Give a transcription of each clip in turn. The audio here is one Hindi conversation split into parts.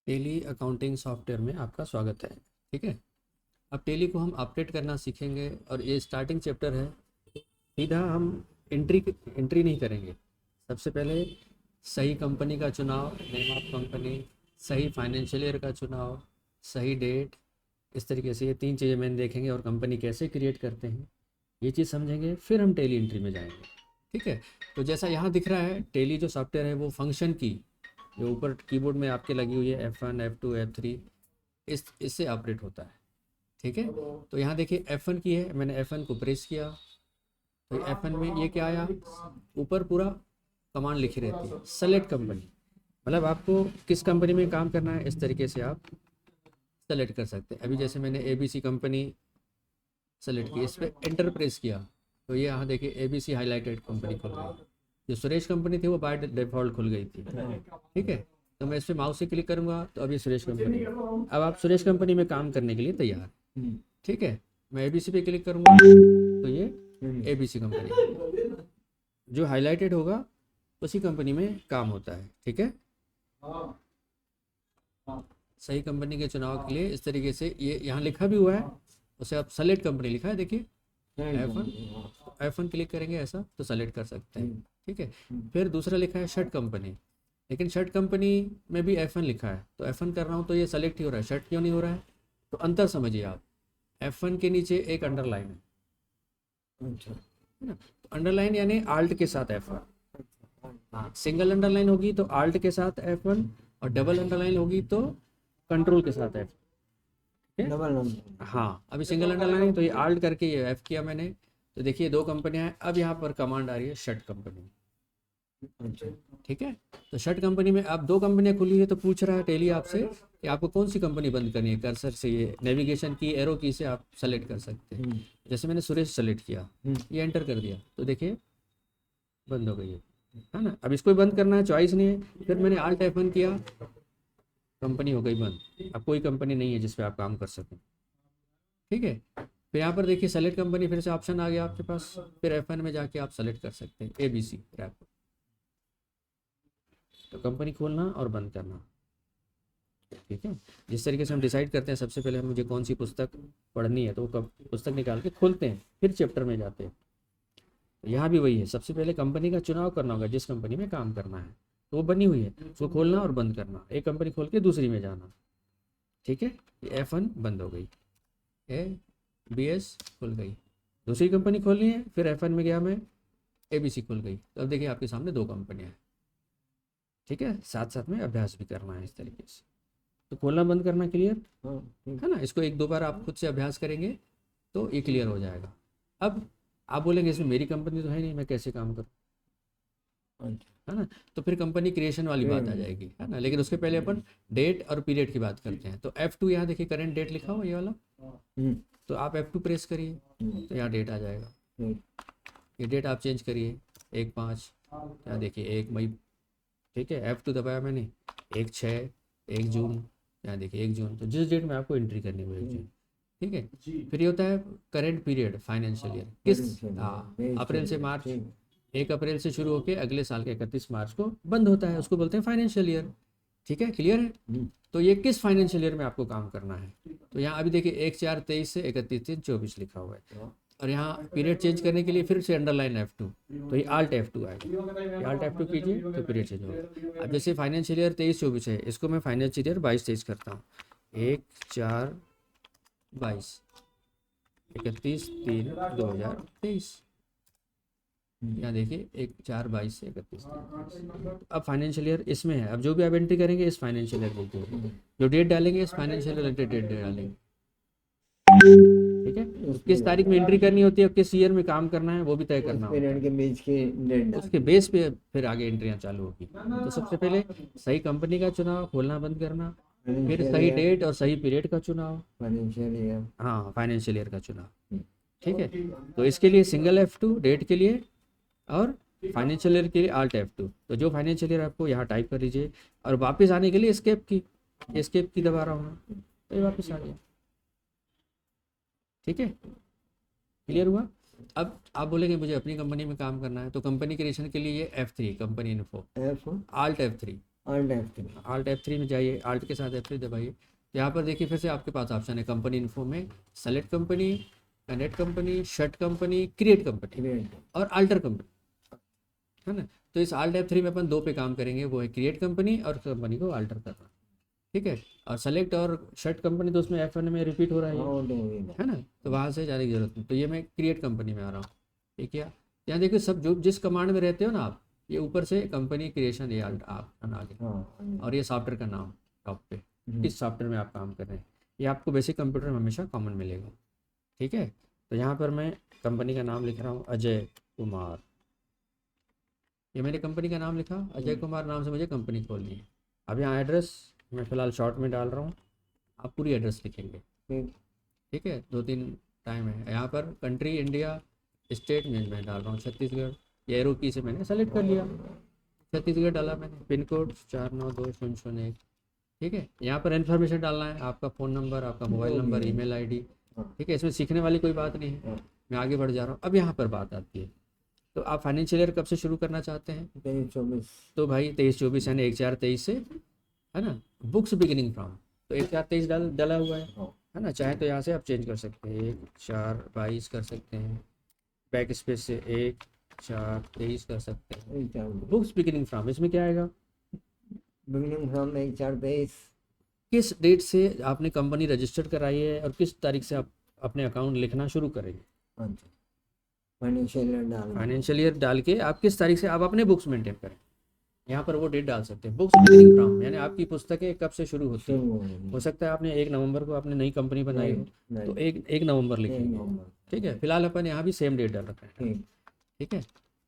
टेली अकाउंटिंग सॉफ्टवेयर में आपका स्वागत है। ठीक है। अब टेली को हम अपडेट करना सीखेंगे और ये स्टार्टिंग चैप्टर है। सीधा हम एंट्री नहीं करेंगे। सबसे पहले सही कंपनी का चुनाव, नेम ऑफ कंपनी, सही फाइनेंशियल ईयर का चुनाव, सही डेट, इस तरीके से ये तीन चीज़ें मैंने देखेंगे और कंपनी कैसे क्रिएट करते हैं ये चीज़ समझेंगे, फिर हम टेली एंट्री में जाएंगे। ठीक है। तो जैसा यहाँ दिख रहा है, टेली जो सॉफ्टवेयर है वो फंक्शन की जो ऊपर कीबोर्ड में आपके लगी हुई है F1 F2 F3, इससे ऑपरेट होता है। ठीक है। तो यहाँ देखिए F1 की है, मैंने F1 को प्रेस किया तो F1 में ये क्या आया, ऊपर पूरा कमांड लिखी रहती है सेलेक्ट कंपनी, मतलब आपको किस कंपनी में काम करना है इस तरीके से आप सेलेक्ट कर सकते हैं। अभी जैसे मैंने ABC कंपनी सेलेक्ट की, इस पर एंटर प्रेस किया तो ये यहाँ देखिए ABC हाईलाइटेड कंपनी खुल गई। जो सुरेश कंपनी थी वो बाय डिफॉल्ट खुल गई थी। ठीक है। तो मैं इस पर माउस से क्लिक करूंगा तो अभी सुरेश कंपनी, अब आप सुरेश कंपनी में काम करने के लिए तैयार। ठीक है। मैं ABC पे क्लिक करूंगा तो ये ABC कंपनी जो हाईलाइटेड होगा उसी कंपनी में काम होता है। ठीक है। सही कंपनी के चुनाव के लिए इस तरीके से ये यहाँ लिखा भी हुआ है, उसे आप सेलेक्ट कंपनी लिखा है देखिए F1 क्लिक करेंगे ऐसा तो सेलेक्ट कर सकते हैं। ठीक है। फिर दूसरा लिखा है शर्ट कंपनी, लेकिन शर्ट कंपनी में भी F1 लिखा है तो F1 कर रहा हूँ तो ये सेलेक्ट ही हो रहा है, शर्ट क्यों नहीं हो रहा है? तो अंतर समझिए आप, F1 के नीचे एक अंडरलाइन है ना, तो अंडरलाइन यानी आल्ट के साथ F1। हाँ, सिंगल अंडरलाइन होगी तो आल्ट के साथ F1 और डबल अंडरलाइन होगी तो कंट्रोल के साथ F। हाँ, अभी सिंगल अंडरलाइन तो ये आल्ट करके ये F किया मैंने, तो देखिए दो कंपनियां हैं। अब यहाँ पर कमांड आ रही है शर्ट कंपनी। ठीक है। तो शर्ट कंपनी में अब दो कंपनियां खुली है तो पूछ रहा है टेली आपसे कि आपको कौन सी कंपनी बंद करनी है। कर्सर से ये नेविगेशन की एरो की से आप सेलेक्ट कर सकते हैं। जैसे मैंने सुरेश सेलेक्ट किया, ये एंटर कर दिया तो देखिए बंद हो गई है ना। अब इसको बंद करना है, चॉइस नहीं है, फिर मैंने आल्ट F1 किया, कंपनी हो गई बंद। अब कोई कंपनी नहीं है जिसपे आप काम कर सकें। ठीक है। फिर यहाँ पर देखिए सेलेक्ट कंपनी, फिर से ऑप्शन आ गया आपके पास, फिर F1 में जाके आप सेलेक्ट कर सकते हैं ABC रैप। तो कंपनी खोलना और बंद करना। ठीक है। जिस तरीके से हम डिसाइड करते हैं सबसे पहले मुझे कौन सी पुस्तक पढ़नी है तो वो पुस्तक निकाल के खोलते हैं, फिर चैप्टर में जाते हैं। तो यहाँ भी वही है, सबसे पहले कंपनी का चुनाव करना होगा जिस कंपनी में काम करना है, तो वो बनी हुई है उसको खोलना और बंद करना, एक कंपनी खोल के दूसरी में जाना। ठीक है। ये F1 बंद हो गई, ABS खुल गई, दूसरी कंपनी खोलनी है, फिर F1 में गया मैं, ABC खुल गई। तो अब देखिए आपके सामने दो कंपनियां हैं। ठीक है। साथ साथ में अभ्यास भी करना है इस तरीके से। तो खोलना बंद करना क्लियर है ना। इसको एक दो बार आप खुद से अभ्यास करेंगे तो ये क्लियर हो जाएगा। अब आप बोलेंगे इसमें मेरी कंपनी तो है नहीं, मैं कैसे काम करूँ, है ना। तो फिर कंपनी क्रिएशन वाली बात आ जाएगी, है ना। लेकिन उसके पहले अपन डेट और पीरियड की बात करते हैं। तो F2 यहाँ देखिए करंट डेट लिखा हुआ ये वाला, तो आप F2 प्रेस करिए तो यहाँ डेट आ जाएगा। ये डेट आप चेंज करिए 1/5, यहाँ देखिए 1 मई। ठीक है। F2 दबाया मैंने, 1/6, 1 जून, यहाँ देखिए 1 जून। तो जिस डेट में आपको एंट्री करनी है वो 1 जून। ठीक है। फिर ये होता है करेंट पीरियड, फाइनेंशियल ईयर किस, हाँ, अप्रैल से मार्च, 1 अप्रैल से शुरू होकर अगले साल के 31 मार्च को बंद होता है, उसको बोलते हैं फाइनेंशियल ईयर। ठीक है। क्लियर है। तो ये किस फाइनेंशियल ईयर में आपको काम करना है, तो यहाँ अभी देखिए 1/4/23 से 31/3/24 लिखा हुआ है। और यहाँ पीरियड चेंज करने के लिए फिर से अंडरलाइन F2, तो ये आल्ट F2 आएगा, ये आल्ट F2 कीजिए तो पीरियड चेंज होगा। अब जैसे फाइनेंशियल ईयर 23-24 है, इसको मैं फाइनेंशियल ईयर 22-23 करता हूँ, 1/4/22, 31/3/2023। यहाँ देखिए 1/4/22 से 31/3। अब फाइनेंशियल ईयर इसमें है, अब जो भी आप एंट्री करेंगे इस फाइनेंशियल ईयर बोलते हैं, जो डेट डालेंगे इस फाइनेंशियल रिलेटेड डेट डालेंगे। ठीक है। किस तारीख में एंट्री करनी होती है, किस ईयर में काम करना है वो भी तय करना होता है, उसके बेस पे फिर आगे एंट्रियां चालू होगी। तो सबसे पहले सही कंपनी का चुनाव, खोलना बंद करना, फिर सही डेट और सही पीरियड का चुनाव, फाइनेंशियल ईयर, हाँ फाइनेंशियल ईयर का चुनाव। ठीक है। तो इसके लिए सिंगल F2 डेट के लिए और फाइनेंशियल ईयर के लिए आल्ट F2। तो जो फाइनेंशियल ईयर आपको यहाँ टाइप कर लीजिए और वापस आने के लिए एस्केप की दबा रहा हूँ तो ये वापस आ गया। ठीक है। क्लियर हुआ। अब आप बोलेंगे मुझे अपनी कंपनी में काम करना है, तो कंपनी क्रिएशन के लिए ये F3 company info, alt F3, Alt F3 में जाइए, Alt के साथ F3 दबाइए। यहाँ पर देखिए फिर से आपके पास ऑप्शन है कंपनी इन्फो में select company, edit company, shut company, create company और अल्टर कंपनी, है ना। तो इस Alt F3 में अपन 2 पे काम करेंगे, वो है क्रिएट कंपनी और कंपनी को अल्टर करना, ठीक है। और सेलेक्ट और शट कंपनी तो उसमें F1 में रिपीट हो रहा है ना, तो वहाँ से जाने की जरूरत नहीं। तो ये मैं क्रिएट कंपनी में आ रहा हूँ, ठीक है। यहाँ देखिए सब जो जिस कमांड में रहते हो ना आप, ये ऊपर से कंपनी क्रिएशन ये आप आगे, और ये सॉफ्टवेयर का नाम टॉप पे, किस सॉफ्टवेयर में आप काम कर रहे हैं, ये आपको बेसिक कंप्यूटर में हमेशा कॉमन मिलेगा, ठीक है। तो यहाँ पर मैं कंपनी का नाम लिख रहा हूँ अजय कुमार, ये मैंने कंपनी का नाम लिखा, अजय कुमार नाम से मुझे कंपनी खोलनी है। अब यहाँ एड्रेस मैं फ़िलहाल शॉर्ट में डाल रहा हूँ, आप पूरी एड्रेस लिखेंगे, ठीक है। 2-3 टाइम है यहाँ पर, कंट्री इंडिया, स्टेट में मैं डाल रहा हूँ छत्तीसगढ़, ये एरो की से मैंने सेलेक्ट कर लिया, छत्तीसगढ़ डाला मैंने, पिन कोड 492001, ठीक है। यहाँ पर इन्फॉर्मेशन डालना है, आपका फ़ोन नंबर, आपका मोबाइल नंबर, ईमेल आईडी, ठीक है। इसमें सीखने वाली कोई बात नहीं है, मैं आगे बढ़ जा रहा हूँ। अब यहाँ पर बात आती है, तो आप फाइनेंशियल ईयर कब से शुरू करना चाहते हैं? 23-24। तो भाई 23-24 यानी 1/4/23 से, है ना। बुक्स बिगिनिंग फ्रॉम, तो 1/4/23 डला हुआ है ना। चाहे तो यहाँ से आप चेंज कर सकते हैं, 1/4/22 कर सकते हैं, बैक स्पेस से 1/4/23 कर सकते हैं। बुक्स बिगिनिंग फ्रॉम, इसमें क्या आएगा? Beginning from 1/4/23। किस डेट से आपने कंपनी रजिस्टर कराई है और किस तारीख से आप अपने अकाउंट लिखना शुरू करेंगे। अच्छा, फाइनेंशियल ईयर डाल के आप किस तारीख से आप अपने बुक्स मेंटेन करें, यहाँ पर वो डेट डाल सकते हैं। बुक्स बिगिनिंग फ्रॉम यानी आपकी पुस्तकें कब से शुरू होती है। हो सकता है आपने 1 नवंबर को आपने नई कंपनी बनाई हो, तो 1 नवंबर लिखेंगे, ठीक है। फिलहाल अपन यहाँ भी सेम डेट डाल रखा है, ठीक है।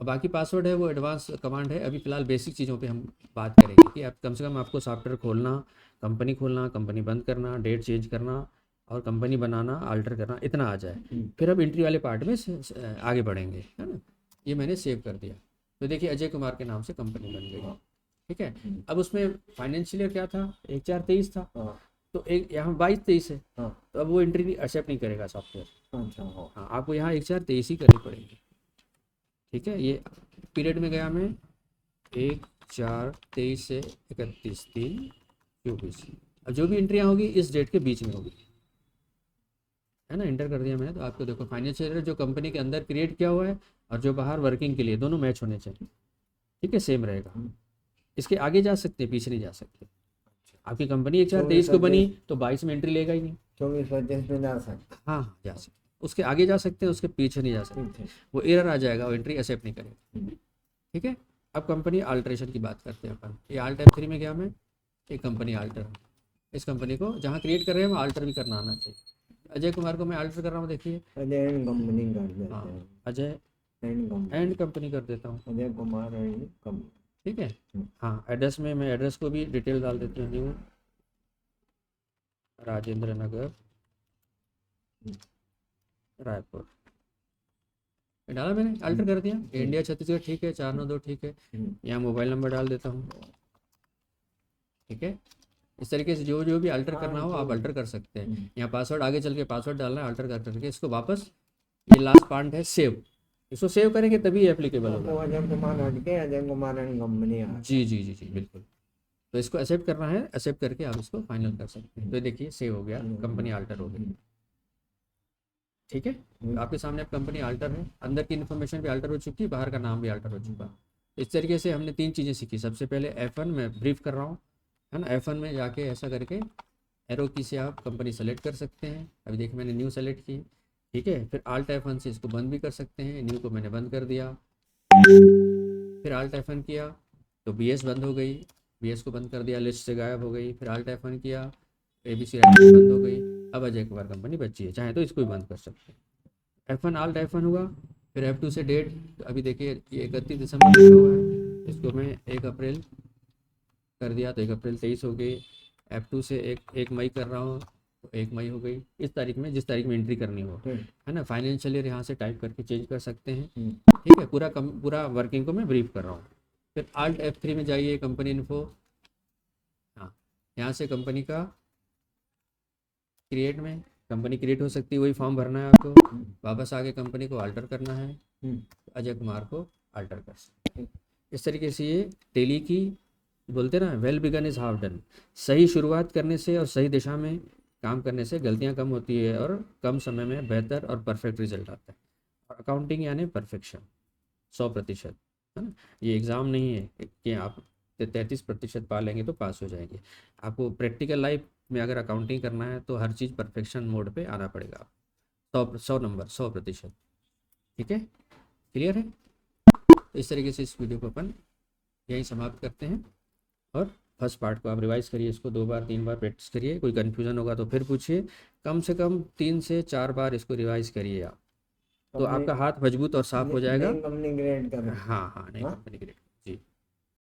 और बाकी पासवर्ड है वो एडवांस कमांड है, अभी फ़िलहाल बेसिक चीज़ों पे हम बात करेंगे कि आप कम से कम आपको सॉफ्टवेयर खोलना, कंपनी बंद करना, डेट चेंज करना और कंपनी बनाना, अल्टर करना, इतना आ जाए। फिर अब एंट्री वाले पार्ट में आगे बढ़ेंगे, है ना। ये मैंने सेव कर दिया, तो देखिए अजय कुमार के नाम से कंपनी बन गई, ठीक है। अब उसमें फाइनेंशियल ईयर क्या था, 1/4/23 था, तो एक यहाँ 22-23 है, तो अब वो एंट्री एक्सेप्ट नहीं करेगा सॉफ्टवेयर। हाँ, आपको यहाँ 1/4/23 ही करनी पड़ेगी, ठीक है। ये पीरियड में गया मैं 1/4/23 से 31/3/24, अब जो भी एंट्रियाँ होगी इस डेट के बीच में होगी, है ना। इंटर कर दिया मैंने, तो आपको देखो फाइनेंशियल ईयर जो कंपनी के अंदर क्रिएट किया हुआ है और जो बाहर वर्किंग के लिए, दोनों मैच होने चाहिए, ठीक है, सेम रहेगा। इसके आगे जा सकते हैं, पीछे नहीं जा सकते। आपकी कंपनी 1/4/23 को बनी तो 22 में एंट्री लेगा ही नहीं। 24-25 में जा सकते। हाँ, जा सकते, उसके आगे जा सकते हैं, उसके पीछे नहीं जा सकते, वो एरर आ जाएगा, वो एंट्री एक्सेप्ट नहीं करेगा, ठीक है। अब कंपनी अल्ट्रेशन की बात करते हैं अपन। ये Alt F3 में गया मैं, एक कंपनी अल्टर, इस कंपनी को जहाँ क्रिएट कर रहे हैं वो अल्टर भी करना आना चाहिए। अजय कुमार को मैं अल्टर कर रहा हूँ, देखिए अजय एंड कंपनी कर देते हाँ, हैं। अजय एंड कंपनी कर देता हूँ, अजय कुमार एंड कंपनी, ठीक है। हाँ, एड्रेस में मैं एड्रेस को भी डिटेल डाल देती हूँ, न्यू राजेंद्र नगर रायपुर, डाला मैंने, अल्टर कर दिया। इंडिया छत्तीसगढ़ ठीक है, 492 ठीक है। यहाँ मोबाइल नंबर डाल देता हूँ, ठीक है। इस तरीके से जो जो भी अल्टर करना हो आप अल्टर कर सकते हैं। यहाँ पासवर्ड आगे चल के पासवर्ड डालना है, अल्टर कर करके इसको वापस, ये लास्ट पार्ट है सेव, इसको सेव करेंगे तभी एप्लीकेबल होगा। अजय कुमार हट के अजय कुमार एंड कंपनी। जी जी जी जी बिल्कुल। तो इसको एक्सेप्ट करना है, एक्सेप्ट करके आप इसको फाइनल कर सकते हैं। तो देखिए सेव हो गया, कंपनी अल्टर हो गई, ठीक है। आपके सामने अब कंपनी अल्टर है, अंदर की इन्फॉर्मेशन भी अल्टर हो चुकी है, बाहर का नाम भी अल्टर हो चुका। इस तरीके से हमने 3 चीज़ें सीखी। सबसे पहले F1 में ब्रीफ कर रहा हूँ, है ना। F1 में जाके ऐसा करके एरो की से आप कंपनी सेलेक्ट कर सकते हैं। अभी देखिए मैंने न्यू सेलेक्ट की, ठीक है। फिर Alt F1 से इसको बंद भी कर सकते हैं, न्यू को मैंने बंद कर दिया। फिर Alt F1 किया तो BS बंद हो गई, BS को बंद कर दिया, लिस्ट से गायब हो गई। फिर Alt F1 किया, ABC राइटिंग बंद हो गई। अब अजय कुमार कंपनी बची है, चाहे तो इसको भी बंद कर सकते हैं। F1 Alt F1 हुआ, फिर F2 से डेट, अभी देखिए ये 31 दिसंबर लिखा हुआ है, इसको मैं 1 अप्रैल कर दिया तो 1 अप्रैल 23 हो गई। F2 से 1 मई कर रहा हूँ तो 1 मई हो गई। इस तारीख में, जिस तारीख में एंट्री करनी हो, है ना। फाइनेंशियल ईयर यहाँ से टाइप करके चेंज कर सकते हैं, ठीक है। पूरा वर्किंग को मैं ब्रीफ कर रहा हूँ। फिर Alt F3 में जाइए, कंपनी इन्फो, हाँ, यहाँ से कंपनी का क्रिएट में कंपनी क्रिएट हो सकती है, वही फॉर्म भरना है आपको। वापस आके कंपनी को अल्टर करना है, अजय कुमार को अल्टर कर सकते हैं। इस तरीके से ये टेली की बोलते ना, well begun is half done. सही शुरुआत करने से और सही दिशा में काम करने से गलतियां कम होती है और कम समय में बेहतर और परफेक्ट रिजल्ट आता है। और अकाउंटिंग यानी परफेक्शन, 100%, है ना। ये एग्ज़ाम नहीं है कि आप 33% पा लेंगे तो पास हो जाएंगे। आपको प्रैक्टिकल लाइफ में अगर अकाउंटिंग करना है तो हर चीज़ परफेक्शन मोड पे आना पड़ेगा। 100 नंबर, 100%। ठीक है, क्लियर है। तो इस तरीके से इस वीडियो को अपन यहीं समाप्त करते हैं। और फर्स्ट पार्ट को आप रिवाइज करिए, इसको 2 बार 3 बार प्रैक्टिस करिए। कोई कन्फ्यूज़न होगा तो फिर पूछिए। कम से कम 3 से 4 बार इसको रिवाइज करिए आप, तो कंपनी आपका हाथ मजबूत और साफ हो जाएगा। नई कंपनी ग्रेड कर। हाँ हाँ, नहीं हाँ कंपनी ग्रेड।